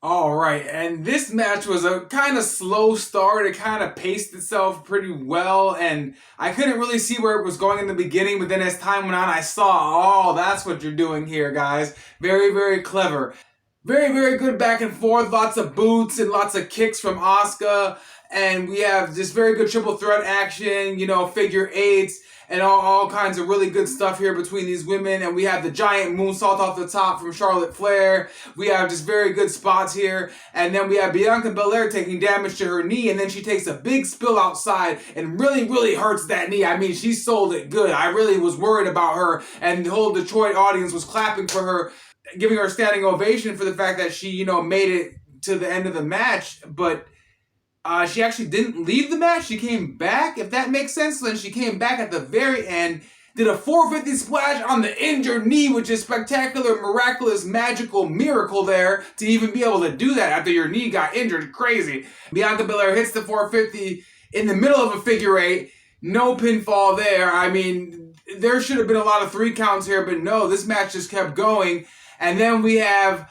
All right, and this match was a kind of slow start. It kind of paced itself pretty well, and I couldn't really see where it was going in the beginning, but then as time went on, I saw, oh, that's what you're doing here, guys. Very, very clever. Very, very good back and forth. Lots of boots and lots of kicks from Asuka. And we have just very good triple threat action, figure eights, and all kinds of really good stuff here between these women. And we have the giant moonsault off the top from Charlotte Flair. We have just very good spots here. And then we have Bianca Belair taking damage to her knee, and then she takes a big spill outside and really, really hurts that knee. I mean, she sold it good. I really was worried about her, and the whole Detroit audience was clapping for her, giving her a standing ovation for the fact that she, made it to the end of the match. But she actually didn't leave the match. She came back, if that makes sense. Then she came back at the very end, did a 450 splash on the injured knee, which is spectacular, miraculous, magical miracle there to even be able to do that after your knee got injured. Crazy. Bianca Belair hits the 450 in the middle of a figure eight. No pinfall there. I mean, there should have been a lot of 3 counts here, but no, this match just kept going. And then we have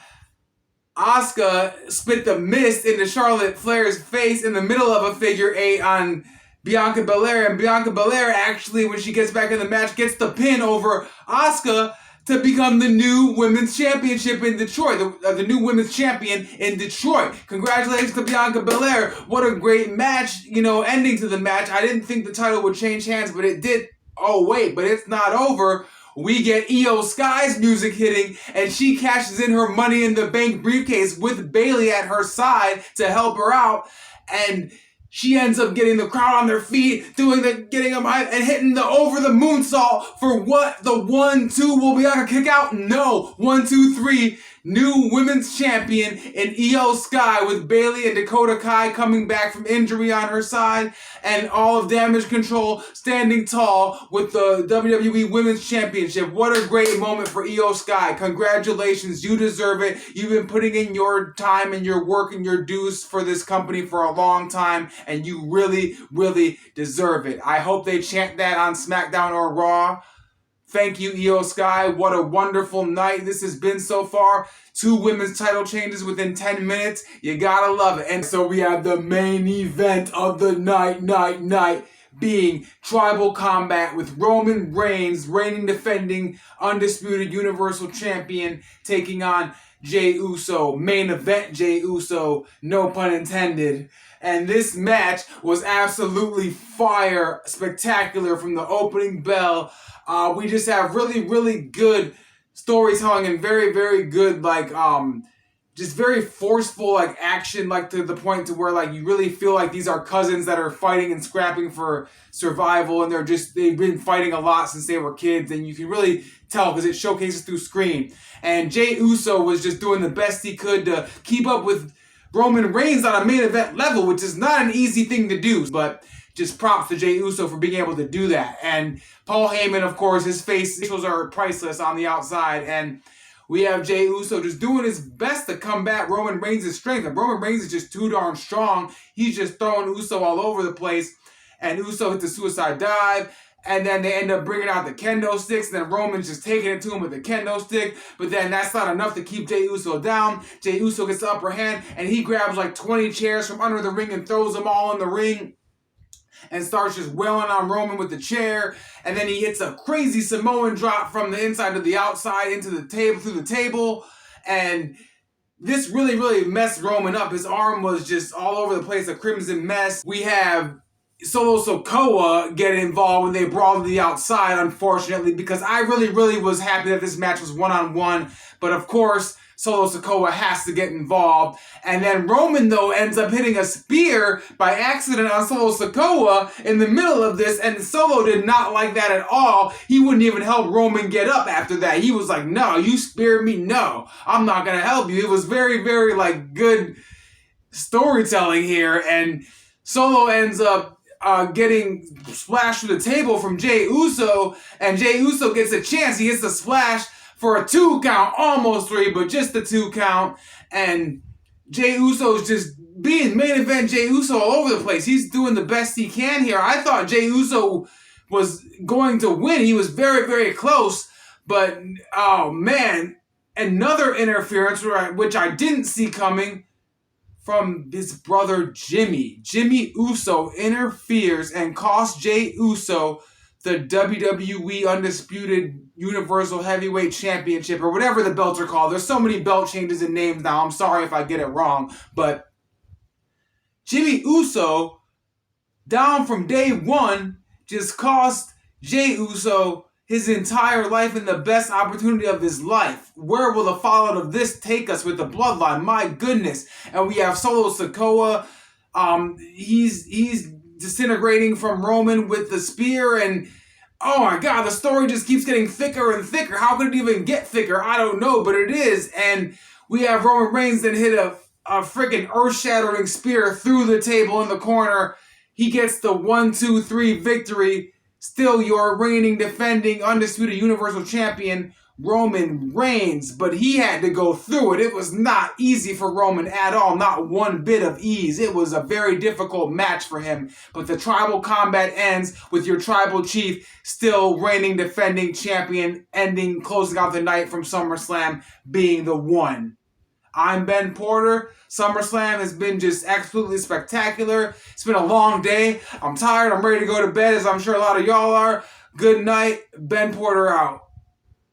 Asuka spit the mist into Charlotte Flair's face in the middle of a figure eight on Bianca Belair. And Bianca Belair actually, when she gets back in the match, gets the pin over Asuka to become the new women's championship in Detroit, the new women's champion in Detroit. Congratulations to Bianca Belair. What a great match, ending to the match. I didn't think the title would change hands, but it did. Oh, wait, but it's not over. We get Io Sky's music hitting, and she cashes in her Money in the Bank briefcase with Bayley at her side to help her out, and she ends up getting the crowd on their feet, getting them hype, and hitting the over the moonsault for what? The 1-2 will Bianca kick out? No. 1, 2, 3. New women's champion in Io Sky with Bayley and Dakota Kai coming back from injury on her side, and all of Damage Control standing tall with the WWE Women's Championship. What a great moment for Io Sky. Congratulations. You deserve it. You've been putting in your time and your work and your dues for this company for a long time, and you really, really deserve it. I hope they chant that on SmackDown or Raw. Thank you, Io Sky. What a wonderful night this has been so far. 2 women's title changes within 10 minutes. You gotta love it. And so we have the main event of the night being Tribal Combat with Roman Reigns, reigning, defending, undisputed Universal Champion, taking on Jey Uso. Main event Jey Uso, no pun intended. And this match was absolutely fire, spectacular from the opening bell. We just have really, really good storytelling and very, very good, just very forceful, action, to the point to where, you really feel like these are cousins that are fighting and scrapping for survival, and they've been fighting a lot since they were kids, and you can really tell because it showcases through screen. And Jey Uso was just doing the best he could to keep up with Roman Reigns on a main event level, which is not an easy thing to do, but just props to Jey Uso for being able to do that. And Paul Heyman, of course, his facials are priceless on the outside, and we have Jey Uso just doing his best to combat Roman Reigns' strength, and Roman Reigns is just too darn strong. He's just throwing Uso all over the place, and Uso hits the suicide dive, and then they end up bringing out the kendo sticks, and then Roman's just taking it to him with the kendo stick, but then that's not enough to keep Jey Uso down. Jey Uso gets the upper hand, and he grabs 20 chairs from under the ring and throws them all in the ring, and starts just wailing on Roman with the chair, and then he hits a crazy Samoan drop from the inside to the outside into the table, through the table, and this really, really messed Roman up. His arm was just all over the place, a crimson mess. We have Solo Sikoa get involved when they brawled to the outside, unfortunately, because I really, really was happy that this match was one-on-one, but of course, Solo Sikoa has to get involved. And then Roman, though, ends up hitting a spear by accident on Solo Sikoa in the middle of this, and Solo did not like that at all. He wouldn't even help Roman get up after that. He was like, no, you speared me, no, I'm not going to help you. It was very, very, good storytelling here, and Solo ends up getting splashed through the table from Jey Uso, and Jey Uso gets a chance. He hits the splash for a 2 count, almost 3, but just the 2 count, and Jey Uso's just being main event Jey Uso all over the place. He's doing the best he can here. I thought Jey Uso was going to win. He was very, very close, but oh man. another interference, which I didn't see coming, from his brother Jimmy. Jimmy Uso interferes and costs Jey Uso the WWE Undisputed Universal Heavyweight Championship, or whatever the belts are called. There's so many belt changes and names now. I'm sorry if I get it wrong. But Jimmy Uso, down from day one, just cost Jey Uso his entire life and the best opportunity of his life. Where will the fallout of this take us with the bloodline? My goodness. And we have Solo Sikoa. He's disintegrating from Roman with the spear, and oh my god, the story just keeps getting thicker and thicker. How could it even get thicker? I don't know, but it is. And we have Roman Reigns that hit a freaking earth-shattering spear through the table in the corner. He gets the 1-2-3 victory. Still your reigning, defending, undisputed Universal Champion, Roman Reigns. But he had to go through it. It was not easy for Roman at all. Not one bit of ease. It was a very difficult match for him. But the tribal combat ends with your tribal chief still reigning, defending champion, closing out the night from SummerSlam, being the one. I'm Ben Porter. SummerSlam has been just absolutely spectacular. It's been a long day. I'm tired. I'm ready to go to bed, as I'm sure a lot of y'all are. Good night. Ben Porter out.